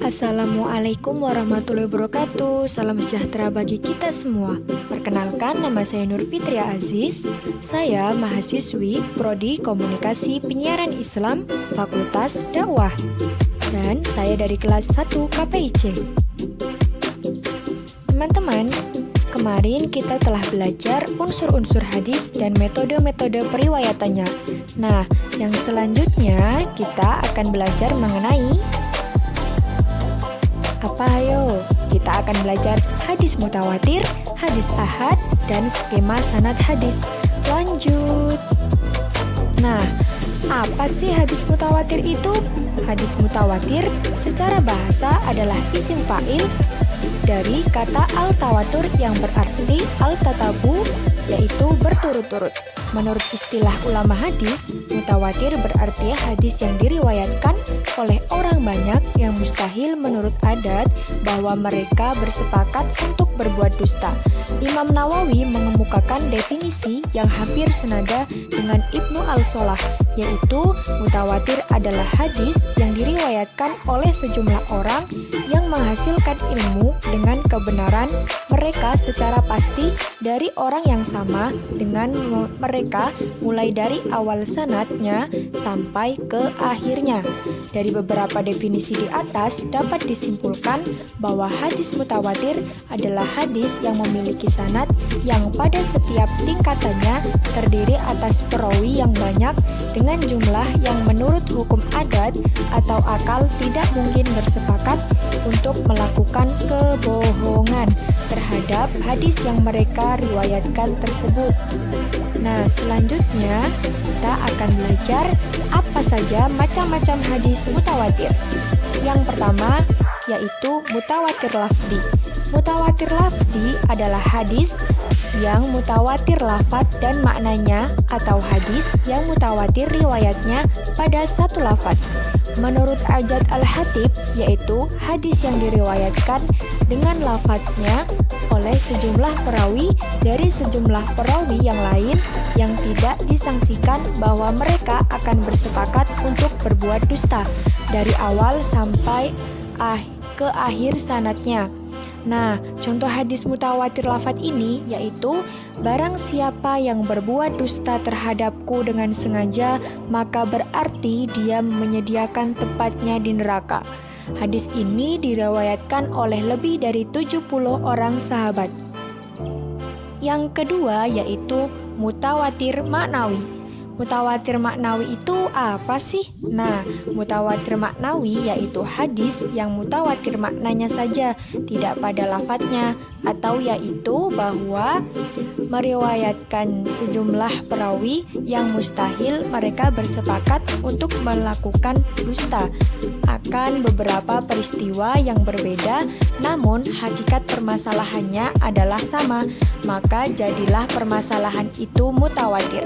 Assalamualaikum warahmatullahi wabarakatuh. Salam sejahtera bagi kita semua. Perkenalkan, nama saya Nur Fitria Aziz. Saya mahasiswi Prodi Komunikasi Penyiaran Islam Fakultas Dakwah. Dan saya dari kelas 1 KPIC. Teman-teman, kemarin kita telah belajar unsur-unsur hadis dan metode-metode periwayatannya. Nah, yang selanjutnya kita akan belajar mengenai ayo? Kita akan belajar hadis mutawatir, hadis ahad, dan skema sanad hadis. Lanjut. Nah, apa sih hadis mutawatir itu? Hadis mutawatir secara bahasa adalah isim fa'il dari kata al-tawatur yang berarti al-tatabu, yaitu berturut-turut. Menurut istilah ulama hadis, mutawatir berarti hadis yang diriwayatkan oleh orang banyak yang mustahil menurut adat bahwa mereka bersepakat untuk berbuat dusta. Imam Nawawi mengemukakan definisi yang hampir senada dengan Ibnu Al-Solah, yaitu mutawatir adalah hadis yang diriwayatkan oleh sejumlah orang yang menghasilkan ilmu dengan kebenaran mereka secara pasti dari orang yang sama dengan mereka mulai dari awal sanadnya sampai ke akhirnya. Dari beberapa definisi di atas dapat disimpulkan bahwa hadis mutawatir adalah hadis yang memiliki sanad yang pada setiap tingkatannya terdiri atas perawi yang banyak dengan jumlah yang menurut hukum adat atau akal tidak mungkin bersepakat untuk melakukan kebohongan terhadap hadis yang mereka riwayatkan tersebut. Nah, selanjutnya kita akan belajar apa saja macam-macam hadis mutawatir. Yang pertama yaitu mutawatir lafzi. Mutawatir lafzi adalah hadis yang mutawatir lafaz dan maknanya atau hadis yang mutawatir riwayatnya pada satu lafaz. Menurut Ajad Al-Hatib, yaitu hadis yang diriwayatkan dengan lafadznya oleh sejumlah perawi dari sejumlah perawi yang lain yang tidak disangsikan bahwa mereka akan bersepakat untuk berbuat dusta dari awal sampai ke akhir sanadnya. Nah, contoh hadis mutawatir lafadz ini yaitu barang siapa yang berbuat dusta terhadapku dengan sengaja, maka berarti dia menyediakan tempatnya di neraka. Hadis ini diriwayatkan oleh lebih dari 70 orang sahabat. Yang kedua yaitu mutawatir maknawi. Mutawatir maknawi itu apa sih? Nah, mutawatir maknawi yaitu hadis yang mutawatir maknanya saja, tidak pada lafadznya, atau yaitu bahwa meriwayatkan sejumlah perawi yang mustahil mereka bersepakat untuk melakukan dusta akan beberapa peristiwa yang berbeda, namun hakikat permasalahannya adalah sama, maka jadilah permasalahan itu mutawatir.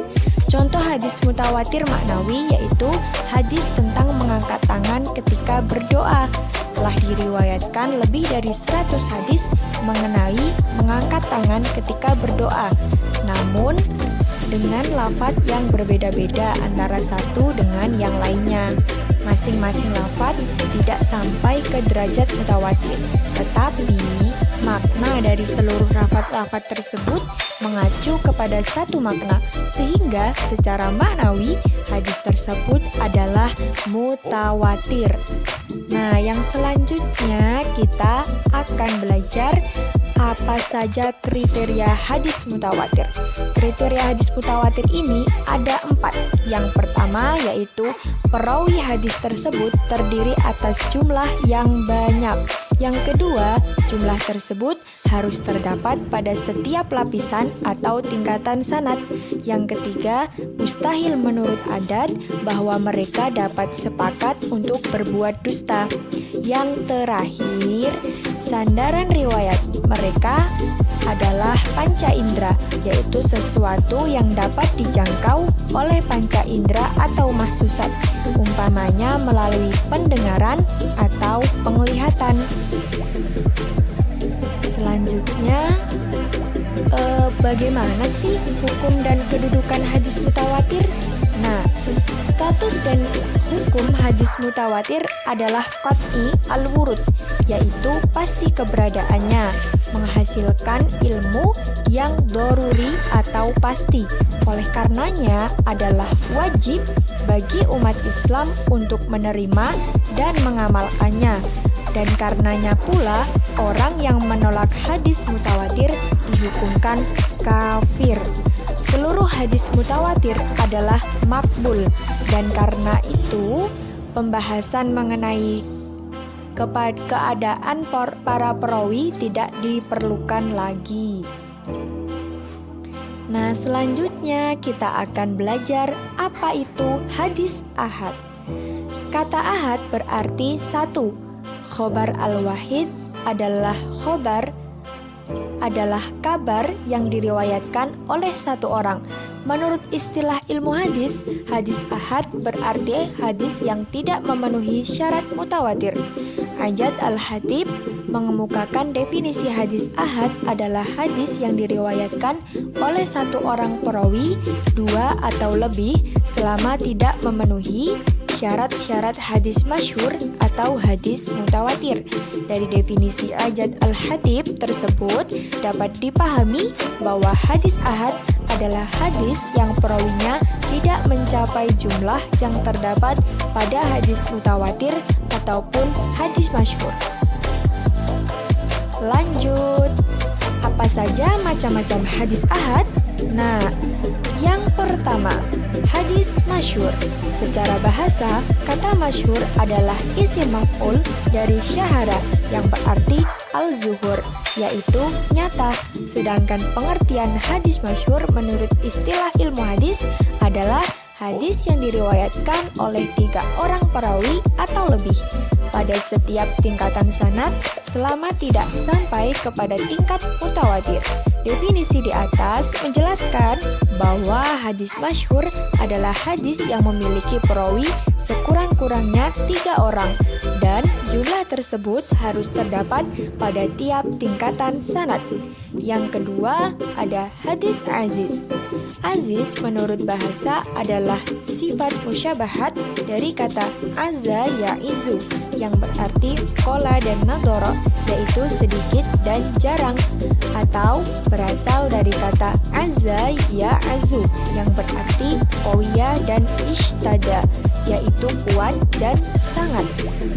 Contoh hadis mutawatir maknawi yaitu hadis tentang mengangkat tangan ketika berdoa. Telah diriwayatkan lebih dari 100 hadis mengenai mengangkat tangan ketika berdoa, namun dengan lafadz yang berbeda-beda antara satu dengan yang lainnya. Masing-masing lafadz tidak sampai ke derajat mutawatir, tetapi makna dari seluruh lafadz tersebut mengacu kepada satu makna, sehingga secara maknawi hadis tersebut adalah mutawatir. Nah, yang selanjutnya kita akan belajar apa saja kriteria hadis mutawatir. Kriteria hadis mutawatir ini ada 4. Yang pertama yaitu perawi hadis tersebut terdiri atas jumlah yang banyak. Yang kedua, jumlah tersebut harus terdapat pada setiap lapisan atau tingkatan sanad. Yang ketiga, mustahil menurut adat bahwa mereka dapat sepakat untuk berbuat dusta. Yang terakhir, sandaran riwayat mereka adalah panca indera, yaitu sesuatu yang dapat dijangkau oleh panca indera atau mahsusat, umpamanya melalui pendengaran atau penglihatan. Selanjutnya, Bagaimana sih hukum dan kedudukan hadis mutawatir? Nah, status dan hukum hadis mutawatir adalah qat'i al-wurud, yaitu pasti keberadaannya, menghasilkan ilmu yang doruri atau pasti. Oleh karenanya adalah wajib bagi umat Islam untuk menerima dan mengamalkannya. Dan karenanya pula orang yang menolak hadis mutawatir dihukumkan kafir. Seluruh hadis mutawatir adalah makbul, dan karena itu pembahasan mengenai keadaan para perawi tidak diperlukan lagi. Nah, selanjutnya kita akan belajar apa itu hadis ahad. Kata ahad berarti satu. Khobar al-wahid adalah kabar yang diriwayatkan oleh satu orang. Menurut istilah ilmu hadis, hadis ahad berarti hadis yang tidak memenuhi syarat mutawatir. Ajad al-Hatib mengemukakan definisi hadis ahad adalah hadis yang diriwayatkan oleh satu orang perawi, dua atau lebih, selama tidak memenuhi syarat-syarat hadis masyhur atau hadis mutawatir. Dari definisi Ajad al-Hatib tersebut dapat dipahami bahwa hadis ahad adalah hadis yang perawinya tidak mencapai jumlah yang terdapat pada hadis mutawatir ataupun hadis masyhur. Lanjut, apa saja macam-macam hadis ahad? Nah, yang pertama, hadis masyhur. Secara bahasa, kata masyhur adalah isim maf'ul dari syahara yang berarti al-zuhur, yaitu nyata. Sedangkan pengertian hadis masyhur menurut istilah ilmu hadis adalah hadis yang diriwayatkan oleh 3 orang perawi atau lebih pada setiap tingkatan sanad selama tidak sampai kepada tingkat mutawatir. Definisi di atas menjelaskan bahwa hadis masyhur adalah hadis yang memiliki perawi sekurang-kurangnya 3 orang dan jumlah tersebut harus terdapat pada tiap tingkatan sanad. Yang kedua ada hadis aziz. Aziz menurut bahasa adalah sifat musyabahat dari kata azza ya'izu yang berarti kola dan nadoro, yaitu sedikit dan jarang, atau berasal dari kata azza ya'azu yang berarti qawiya dan ishtada, yaitu kuat dan sangat.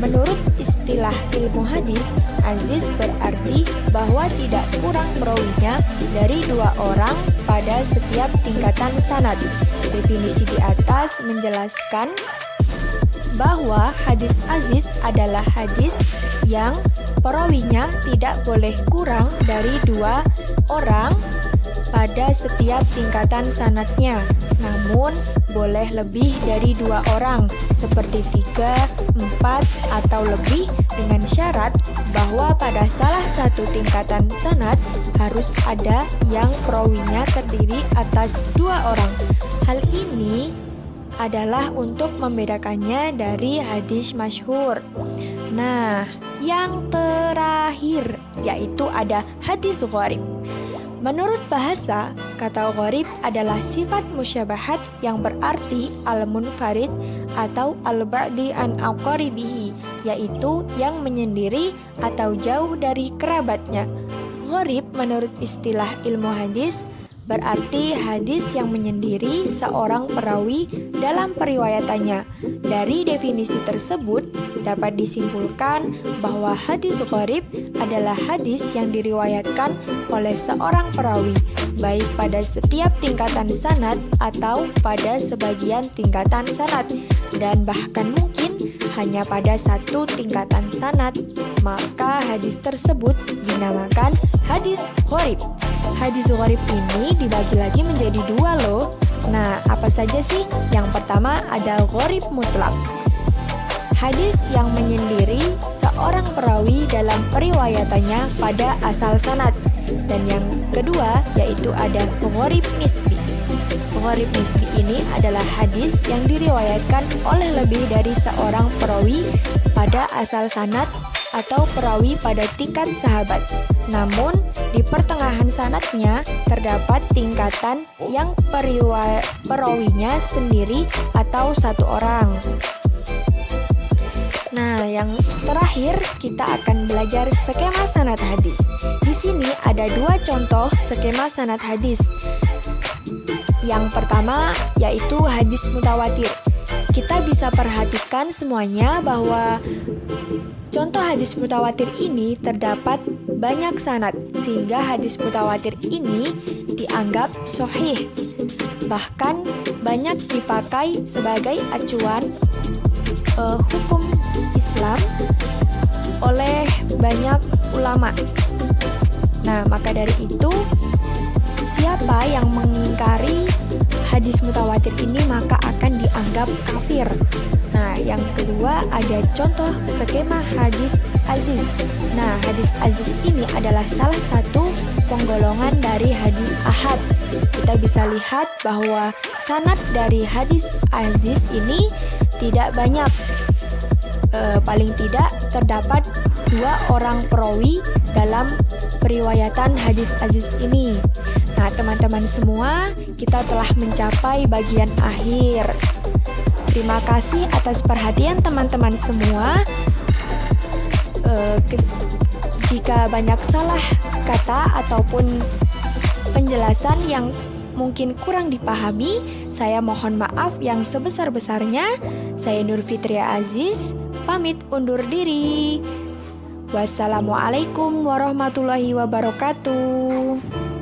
Menurut istilah ilmu hadis, aziz berarti bahwa tidak kurang perawinya dari 2 orang pada setiap tingkatan sanad. Definisi di atas menjelaskan bahwa hadis aziz adalah hadis yang perawinya tidak boleh kurang dari 2 orang pada setiap tingkatan sanadnya, namun boleh lebih dari 2 orang seperti 3, 4, atau lebih dengan syarat bahwa pada salah satu tingkatan sanad harus ada yang perawinya terdiri atas 2 orang. Hal ini adalah untuk membedakannya dari hadis masyhur. Nah, yang terakhir yaitu ada hadis gharib. Menurut bahasa, kata gharib adalah sifat musyabahat yang berarti al-munfarid atau al-ba'di an aqaribihi, yaitu yang menyendiri atau jauh dari kerabatnya. Gharib menurut istilah ilmu hadis berarti hadis yang menyendiri seorang perawi dalam periwayatannya. Dari definisi tersebut dapat disimpulkan bahwa hadis gharib adalah hadis yang diriwayatkan oleh seorang perawi, baik pada setiap tingkatan sanad atau pada sebagian tingkatan sanad, dan bahkan mungkin hanya pada satu tingkatan sanad, maka hadis tersebut dinamakan hadis gharib. Hadis gharib ini dibagi lagi menjadi 2 loh. Nah, apa saja sih? Yang pertama ada gharib mutlak. Hadis yang menyendiri seorang perawi dalam periwayatannya pada asal sanad. Dan yang kedua yaitu ada gharib nisbi. Gharib nisbi ini adalah hadis yang diriwayatkan oleh lebih dari seorang perawi pada asal sanad atau perawi pada tingkat sahabat, namun Di pertengahan sanadnya terdapat tingkatan yang perawinya sendiri atau satu orang. Nah, yang terakhir kita akan belajar skema sanad hadis. Di sini ada dua contoh skema sanad hadis. Yang pertama yaitu hadis mutawatir. Kita bisa perhatikan semuanya bahwa contoh hadis mutawatir ini terdapat banyak sanad, sehingga hadis mutawatir ini dianggap sahih. Bahkan banyak dipakai sebagai acuan hukum Islam oleh banyak ulama. Nah, maka dari itu, siapa yang mengingkari hadis mutawatir ini maka akan dianggap kafir. Nah, yang kedua ada contoh skema hadis aziz. Nah, hadis aziz ini adalah salah satu penggolongan dari hadis ahad. Kita bisa lihat bahwa sanad dari hadis aziz ini tidak banyak. Paling tidak terdapat 2 orang perawi dalam periwayatan hadis aziz ini. Nah, teman-teman semua, kita telah mencapai bagian akhir. Terima kasih atas perhatian teman-teman semua. Jika banyak salah kata ataupun penjelasan yang mungkin kurang dipahami, saya mohon maaf yang sebesar-besarnya. Saya Nur Fitria Aziz, pamit undur diri. Wassalamualaikum warahmatullahi wabarakatuh.